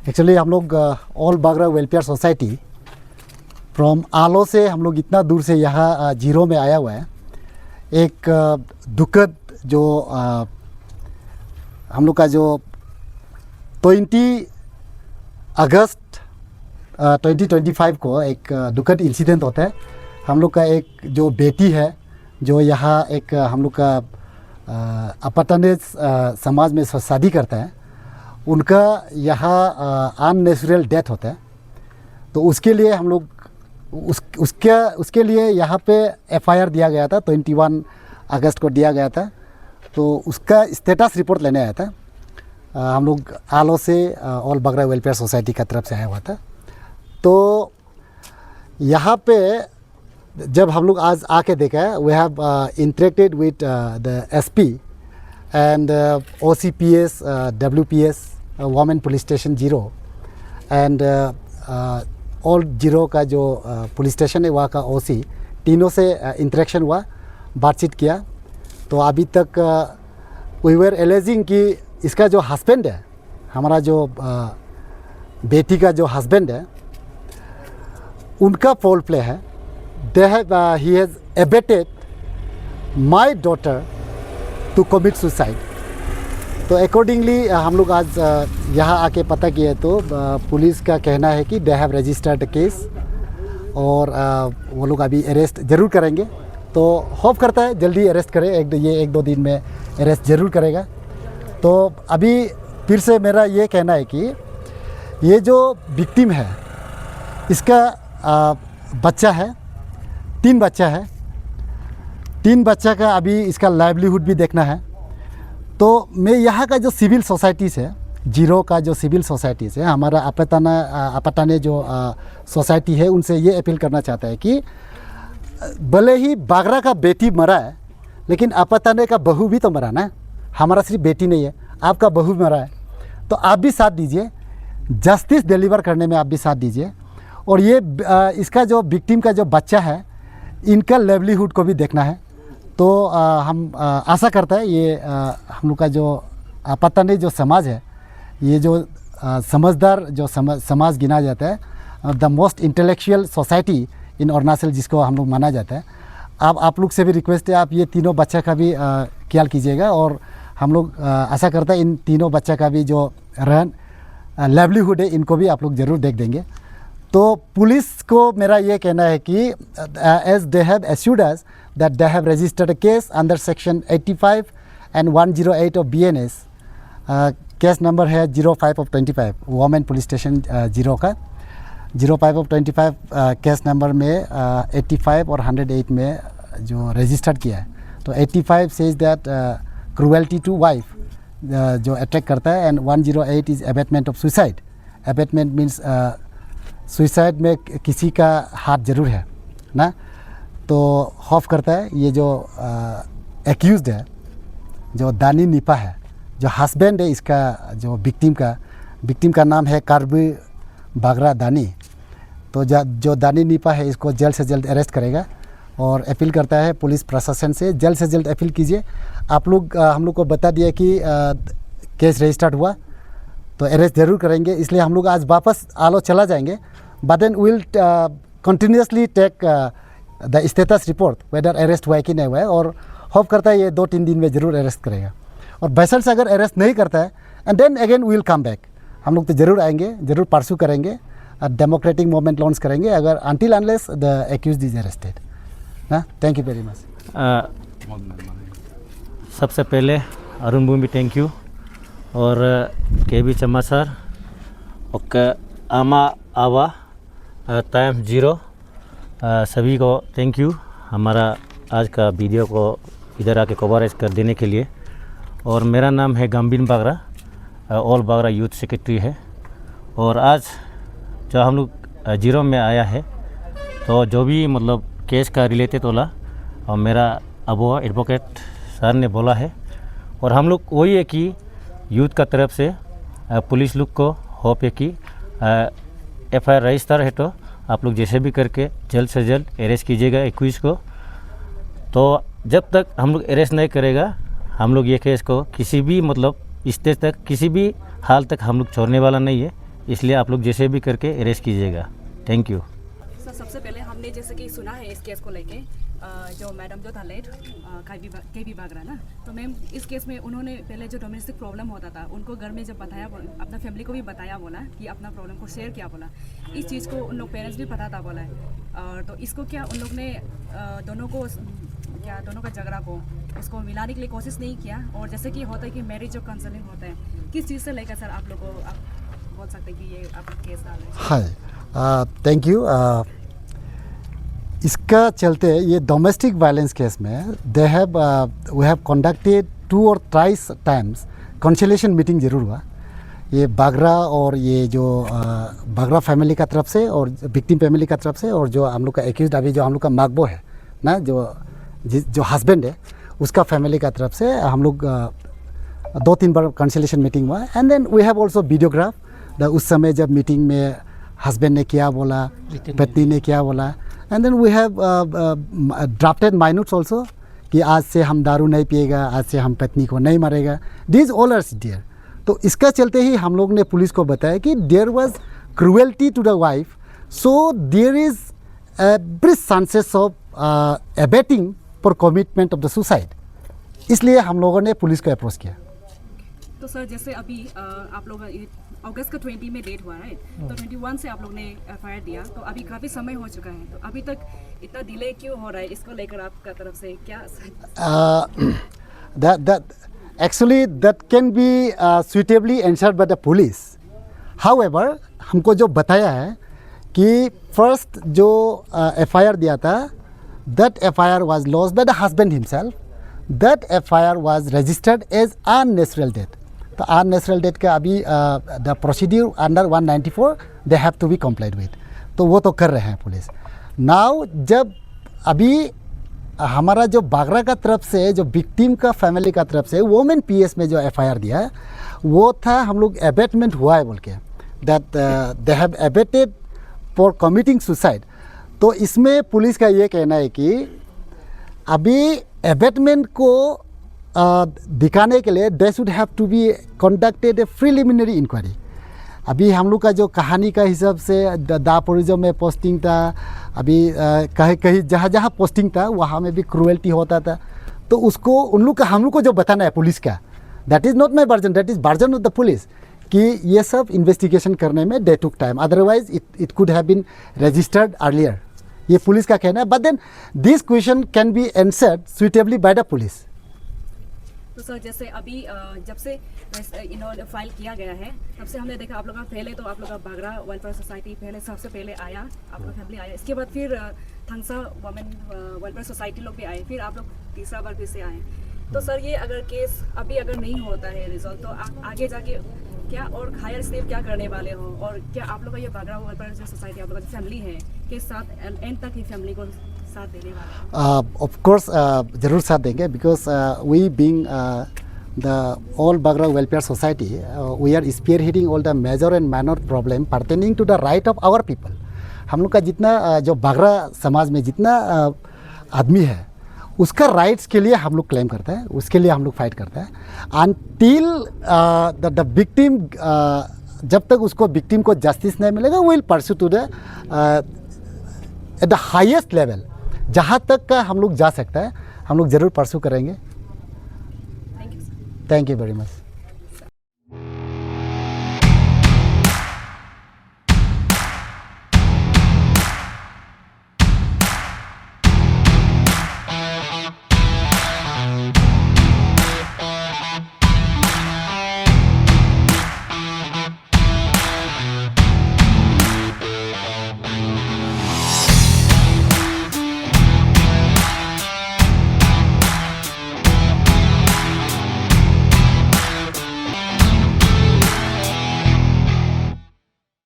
Actually हम लोग all Bagra welfare society from Aalo से हम लोग इतना दूर से यहाँ जीरो में आया हुआ है। एक दुखद जो हम लोग का जो 20 अगस्त 2025 को एक दुखद इंसिडेंट होता है। हम लोग का एक जो बेटी है जो यहाँ एक हम लोग का अपतने समाज में शादी करता है, उनका यहाँ अननेचुरल डेथ होता है। तो उसके लिए हम लोग उसके लिए यहाँ पे एफआईआर दिया गया था, 21 अगस्त को दिया गया था। तो उसका स्टेटस रिपोर्ट लेने आया था। हम लोग आलो से ऑल बागरा वेलफेयर सोसाइटी का तरफ से आया हुआ था। तो यहाँ पे जब हम लोग आज आके देखा है, we have interacted with the SP and OCPS WPS women police station zero and all zero का जो पुलिस स्टेशन है वहाँ का OC, तीनों से इंटरेक्शन हुआ, बातचीत किया। तो अभी तक वी वर एलेजिंग कि इसका जो हस्बैंड है, हमारा जो बेटी का जो हस्बैंड है, उनका फॉल प्ले है। He has abetted my daughter to commit suicide. तो अकॉर्डिंगली हम लोग आज यहाँ आके पता किए तो पुलिस का कहना है कि दे हैव रजिस्टर्ड केस और वो लोग अभी अरेस्ट ज़रूर करेंगे। तो होप करता है जल्दी अरेस्ट करे, एक दो दिन में अरेस्ट ज़रूर करेगा। तो अभी फिर से मेरा ये कहना है कि ये जो विक्टिम है, इसका बच्चा है, 3 बच्चा है। 3 बच्चा का अभी इसका लाइवलीहुड भी देखना है। तो मैं यहाँ का जो सिविल सोसाइटीज़ है, जीरो का जो सिविल सोसाइटीज़ है, हमारा अपताने जो सोसाइटी है, उनसे ये अपील करना चाहता है कि भले ही बागरा का बेटी मरा है, लेकिन अपताने का बहू भी तो मरा ना। हमारा सिर्फ बेटी नहीं है, आपका बहू मरा है। तो आप भी साथ दीजिए, जस्टिस डिलीवर करने में आप भी साथ दीजिए। और ये इसका जो विक्टिम का जो बच्चा है, इनका लाइवलीहुड को भी देखना है। तो हम आशा करता है ये हम लोग का जो अपताने जो समाज है, ये जो समझदार जो समाज गिना जाता है, the most intellectual society in Arunachal जिसको हम लोग माना जाता है। आप लोग से भी रिक्वेस्ट है, आप ये तीनों बच्चा का भी ख्याल कीजिएगा। और हम लोग आशा करता है इन तीनों बच्चा का भी जो लाइवलीहुड है, इनको भी आप लोग ज़रूर देख देंगे। तो पुलिस को मेरा ये कहना है कि as they have assured us that they have registered a case under section 85 and 108 of BNS। Case number है 05 of 25 women police station zero का 05 ऑफ 25 केस नंबर में 85 और 108 में जो रजिस्टर्ड किया है। तो 85 says that cruelty to wife जो अटैक करता है, and 108 is abetment of suicide. Abetment means suicide में किसी का हाथ ज़रूर है ना। तो खौफ करता है ये जो एक्यूज़ड है, जो दानी निपा है, जो हस्बैंड है इसका, जो विक्टिम का नाम है कार्बी बागरा दानी। तो जो दानी निपा है, इसको जल्द से जल्द अरेस्ट करेगा। और अपील करता है पुलिस प्रशासन से जल्द अपील कीजिए। आप लोग हम लोग को बता दिया कि केस रजिस्टर्ड हुआ, तो अरेस्ट ज़रूर करेंगे। इसलिए हम लोग आज वापस आलो चला जाएंगे, but then will continuously take the status report whether arrest हुआ है कि नहीं हुआ है। और होप करता है ये 2-3 दिन में ज़रूर अरेस्ट करेगा। और बैसल से अगर अरेस्ट नहीं करता है, and then again will come back. हम लोग तो ज़रूर आएंगे, ज़रूर परसू करेंगे, डेमोक्रेटिक मूवमेंट लॉन्च करेंगे अगर until unless the accused is arrested ना। Thank you very much. सबसे पहले अरुण भूमि थैंक यू, और KB चम्मा सर, और आमा आवा टाइम जीरो, सभी को थैंक यू हमारा आज का वीडियो को इधर आके कवरेज कर देने के लिए। और मेरा नाम है गंभीर Bagra, all Bagra youth secretary है। और आज जो हम लोग जीरो में आया है, तो जो भी मतलब केस का रिलेटेड होला, और मेरा अबुआ एडवोकेट सर ने बोला है, और हम लोग वही है कि यूथ का तरफ से पुलिस लोग को होप है कि FIR रजिस्टर है, तो आप लोग जैसे भी करके जल्द से जल्द अरेस्ट कीजिएगा 21 को। तो जब तक हम लोग अरेस्ट नहीं करेगा, हम लोग ये केस को किसी भी मतलब स्टेज तक, किसी भी हाल तक हम लोग छोड़ने वाला नहीं है। इसलिए आप लोग जैसे भी करके अरेस्ट कीजिएगा। Thank you. सर सबसे पहले हमने जैसे कि सुना है इस केस को लेके जो मैडम जो था लेट के बी बागरा ना, तो मैम इस केस में उन्होंने पहले जो डोमेस्टिक प्रॉब्लम होता था उनको घर में जब बताया, अपना फैमिली को भी बताया, बोला कि अपना प्रॉब्लम को शेयर किया, बोला इस चीज़ को उन लोग पेरेंट्स भी पता था, बोला है। और तो इसको क्या उन लोग ने दोनों को क्या दोनों का झगड़ा को उसको मिलाने के लिए कोशिश नहीं किया। और जैसे कि होता है कि मैरिज जो काउंसलिंग होता है, किस चीज़ से लेकर सर आप लोग को आप बोल सकते हैं कि ये आप केस डाल रहे हैं? Hi, thank you. इसका चलते ये डोमेस्टिक वायलेंस केस में we have conducted 2 or 3 times consolidation meeting जरूर हुआ। ये बागरा और ये जो बागरा फैमिली का तरफ से और विक्टिम फैमिली का तरफ से, और जो हम लोग का एक्यूज्ड अभी जो हम लोग का मकबो है ना, जो हस्बैंड है उसका फैमिली का तरफ से हम लोग 2-3 बार कंसोलिडेशन मीटिंग हुआ। And then we have also videograph उस समय जब मीटिंग में हस्बैंड ने क्या बोला, पत्नी ने क्या बोला। And then we have drafted minutes also कि आज से हम दारू नहीं पिएगा, आज से हम पत्नी को नहीं मारेगा। This all are there. तो इसका चलते ही हम लोग ने पुलिस को बताया कि there was cruelty to the wife, so there is every chances of abetting for commitment of the suicide. इसलिए हम लोगों ने पुलिस को अप्रोच किया। तो सर जैसे अभी आप लोग अगस्त का 20 में डेट हुआ है, तो 21 से आप लोग ने एफआईआर दिया, तो अभी काफ़ी समय हो चुका है, तो अभी तक इतना डिले क्यों हो रहा है? इसको लेकर आपका तरफ से क्या actually that can be suitably answered by the police. However हमको जो बताया है कि फर्स्ट जो एफआईआर दिया था, that FIR was lost by the husband himself. That FIR was registered as unnatural death. तो अननेचुरल डेथ का अभी the procedure under 194 they have to be complied with, तो वो तो कर रहे हैं पुलिस। नाउ जब अभी हमारा जो बागरा का तरफ से, जो विक्टिम का फैमिली का तरफ से वोमेन पीएस में जो एफआईआर दिया है, वो था हम लोग एबेटमेंट हुआ है बोल के, that they have abetted for committing suicide. तो इसमें पुलिस का ये कहना है कि अभी एबेटमेंट को दिखाने के लिए they should have to be conducted a preliminary inquiry. अभी हम लोग का जो कहानी का हिसाब से दापोरिज्म में पोस्टिंग था, अभी कहीं कहीं जहाँ जहाँ पोस्टिंग था वहाँ में भी क्रूएल्टी होता था, तो उसको उन लोग का हम लोग को जो बताना है पुलिस का, that is not my version, that is version of the police, कि ये सब इन्वेस्टिगेशन करने में they took time, otherwise it could have been registered earlier. ये पुलिस का कहना है, but then this question can be answered suitably by the police. तो सर जैसे अभी जब से इन्होंने फाइल किया गया है, तब से हमने देखा आप लोग का पहले तो आप लोग का बागरा वेलफेयर सोसाइटी पहले सबसे पहले आया, आप लोग फैमिली आया, इसके बाद फिर थंगसा वुमेन वेलफेयर सोसाइटी लोग भी आए, फिर आप लोग तीसरा बार फिर से आए। तो सर ये अगर केस अभी अगर नहीं होता है रिजॉल्व, तो आगे जाके क्या और हायर स्टेप क्या करने वाले हो, और क्या आप लोग का ये बागरा वेलफेयर सोसाइटी आप लोग का फैमिली है के साथ एंड तक ही फैमिली को साथ देने वाले? ऑफ कोर्स ज़रूर साथ देंगे, because we being the all Bagra Welfare Society, we are spearheading all the major and minor problem pertaining to the right of our people. हम लोग का जितना जो बागरा समाज में जितना आदमी है उसका राइट्स के लिए हम लोग क्लेम करते हैं, उसके लिए हम लोग फाइट करते हैं। अनटिल द विक्टिम, जब तक उसको विक्टिम को जस्टिस नहीं मिलेगा, will pursue to the at the highest level, जहाँ तक का हम लोग जा सकता है हम लोग ज़रूर परस्यू करेंगे। Thank you very much.